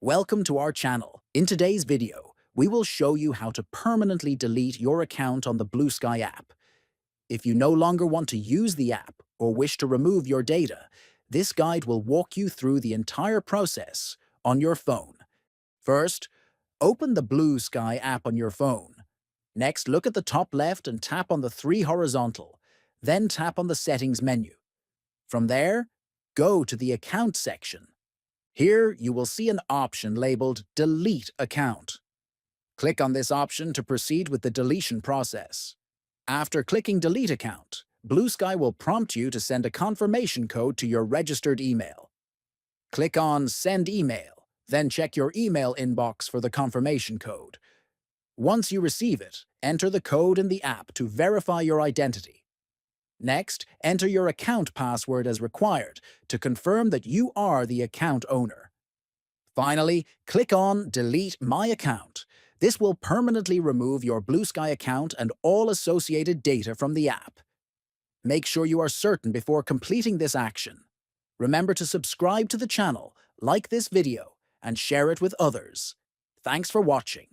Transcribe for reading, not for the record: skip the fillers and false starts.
Welcome to our channel. In today's video, we will show you how to permanently delete your account on the Bluesky app. If you no longer want to use the app or wish to remove your data, this guide will walk you through the entire process on your phone. First, open the Bluesky app on your phone. Next, look at the top left and tap on the three horizontal, then tap on the Settings menu. From there, go to the Account section. Here, you will see an option labeled Delete Account. Click on this option to proceed with the deletion process. After clicking Delete Account, Bluesky will prompt you to send a confirmation code to your registered email. Click on Send Email, then check your email inbox for the confirmation code. Once you receive it, enter the code in the app to verify your identity. Next, enter your account password as required to confirm that you are the account owner. Finally, click on Delete My Account. This will permanently remove your Bluesky account and all associated data from the app. Make sure you are certain before completing this action. Remember to subscribe to the channel, like this video, and share it with others. Thanks for watching.